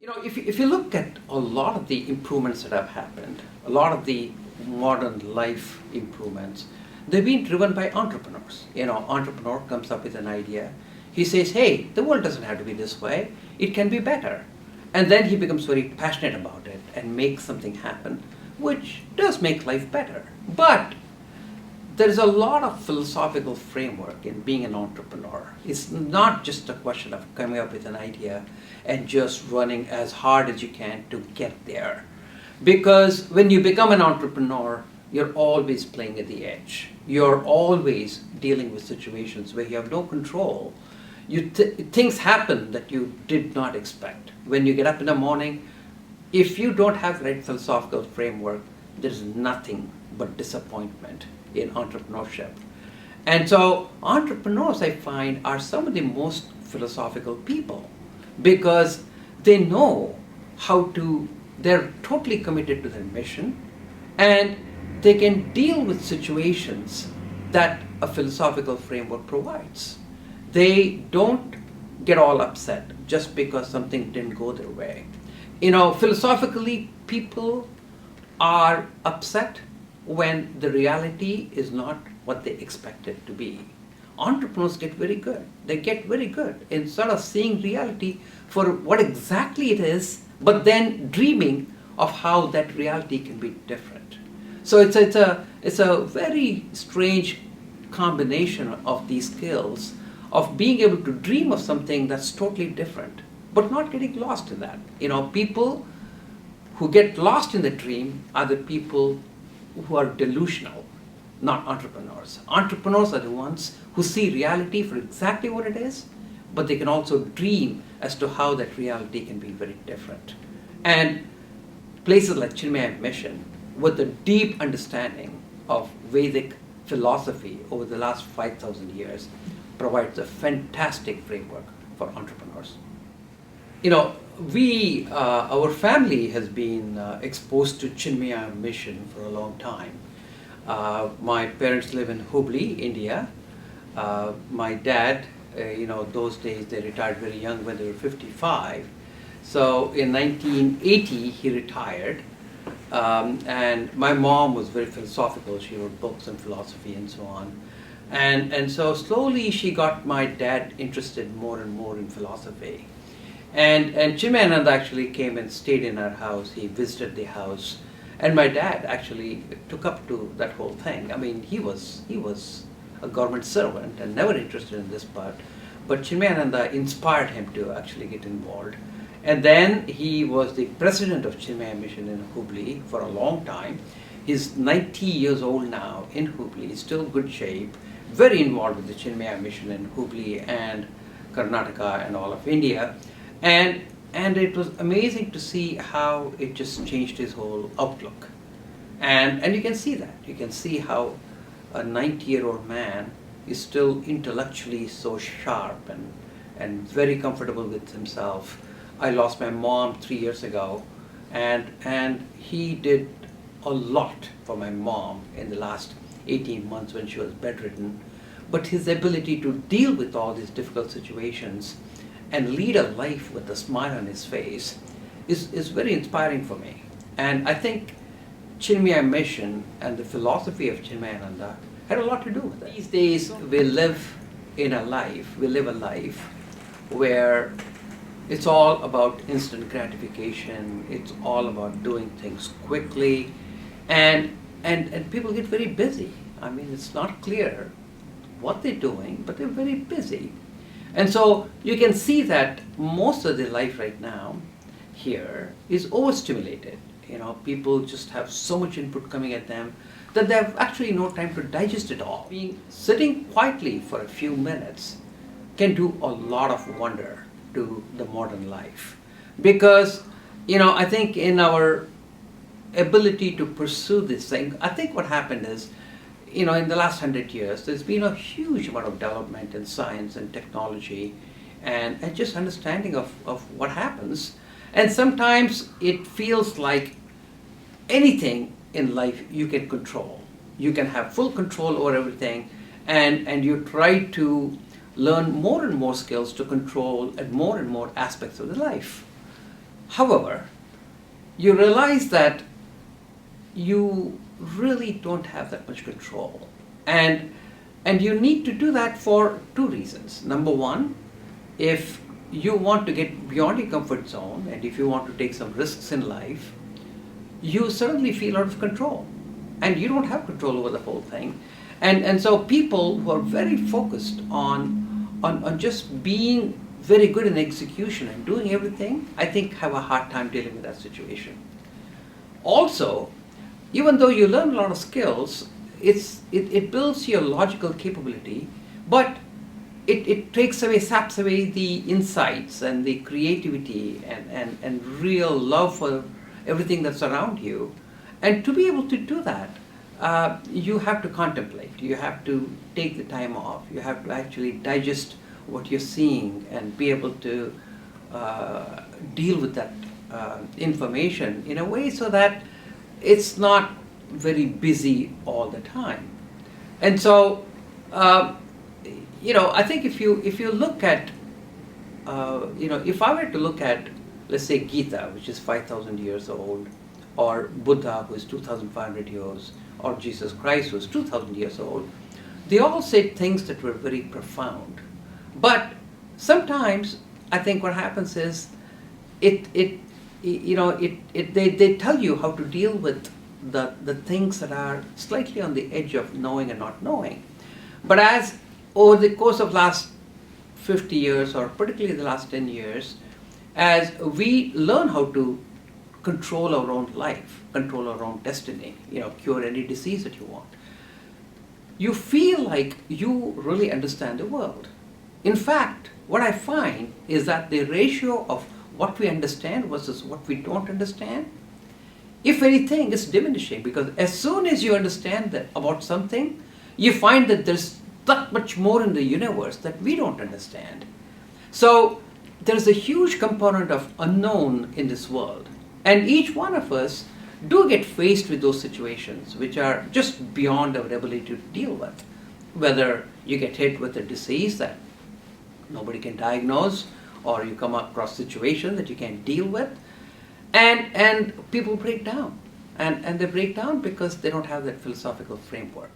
If you look at a lot of the improvements that have happened, a lot of the modern life improvements, they've been driven by entrepreneurs. Entrepreneur comes up with an idea. He says, hey, the world doesn't have to be this way. It can be better. And then he becomes very passionate about it and makes something happen, which does make life better. But there is a lot of philosophical framework in being an entrepreneur. It's not just a question of coming up with an idea and just running as hard as you can to get there. Because when you become an entrepreneur, you're always playing at the edge. You're always dealing with situations where you have no control. Things happen that you did not expect. When you get up in the morning, if you don't have the right philosophical framework, there's nothing but disappointment in entrepreneurship. And so entrepreneurs, I find, are some of the most philosophical people because they know they're totally committed to their mission, and they can deal with situations that a philosophical framework provides. They don't get all upset just because something didn't go their way. Philosophically, people are upset when the reality is not what they expect it to be. Entrepreneurs get very good. They get very good in sort of seeing reality for what exactly it is, but then dreaming of how that reality can be different. So it's a very strange combination of these skills of being able to dream of something that's totally different, but not getting lost in that. People who get lost in the dream are the people who are delusional, not entrepreneurs. Entrepreneurs are the ones who see reality for exactly what it is, but they can also dream as to how that reality can be very different. And places like Chinmaya Mission, with a deep understanding of Vedic philosophy over the last 5,000 years, provides a fantastic framework for entrepreneurs. Our family has been exposed to Chinmaya Mission for a long time. My parents live in Hubli, India. My dad, those days they retired very young when they were 55. So in 1980 he retired. And my mom was very philosophical. She wrote books on philosophy and so on. And so slowly she got my dad interested more and more in philosophy. And Chinmaya actually came and stayed in our house. He visited the house. And my dad actually took up to that whole thing. I mean, he was a government servant and never interested in this part. But Chinmaya inspired him to actually get involved. And then he was the president of Chinmaya Mission in Hubli for a long time. He's 90 years old now in Hubli, still good shape, very involved with the Chinmaya Mission in Hubli and Karnataka and all of India. And it was amazing to see how it just changed his whole outlook. And you can see that. You can see how a 90-year-old man is still intellectually so sharp and very comfortable with himself. I lost my mom 3 years ago, and he did a lot for my mom in the last 18 months when she was bedridden. But his ability to deal with all these difficult situations and lead a life with a smile on his face is very inspiring for me. And I think Chinmaya Mission and the philosophy of Chinmayananda had a lot to do with it. These days we live a life where it's all about instant gratification, it's all about doing things quickly, and people get very busy. I mean, it's not clear what they're doing, but they're very busy. And so you can see that most of their life right now here is overstimulated. People just have so much input coming at them that they have actually no time to digest it all. Sitting quietly for a few minutes can do a lot of wonder to the modern life. Because, I think in our ability to pursue this thing, I think what happened is, in the last 100 years, there's been a huge amount of development in science and technology and just understanding of what happens. And sometimes it feels like anything in life you can control. You can have full control over everything, and you try to learn more and more skills to control and more aspects of the life. However, you realize that you really don't have that much control. And you need to do that for two reasons. Number one, if you want to get beyond your comfort zone and if you want to take some risks in life, you suddenly feel out of control. And you don't have control over the whole thing. And so people who are very focused on just being very good in execution and doing everything, I think have a hard time dealing with that situation. Also, even though you learn a lot of skills, it builds your logical capability, but it takes away, saps away the insights and the creativity and real love for everything that's around you. And to be able to do that, you have to contemplate, you have to take the time off, you have to actually digest what you're seeing and be able to deal with that information in a way so that it's not very busy all the time. And so, I think if you look at, if I were to look at, let's say, Gita, which is 5,000 years old, or Buddha, who is 2,500 years, or Jesus Christ, who is 2,000 years old, they all said things that were very profound. But sometimes I think what happens is they tell you how to deal with the things that are slightly on the edge of knowing and not knowing. But as over the course of last 50 years, or particularly the last 10 years, as we learn how to control our own life, control our own destiny, cure any disease that you want, you feel like you really understand the world. In fact, what I find is that the ratio of what we understand versus what we don't understand, if anything, is diminishing, because as soon as you understand that about something, you find that there's that much more in the universe that we don't understand. So there's a huge component of unknown in this world. And each one of us do get faced with those situations which are just beyond our ability to deal with. Whether you get hit with a disease that nobody can diagnose, or you come across situations that you can't deal with, and people break down. And they break down because they don't have that philosophical framework.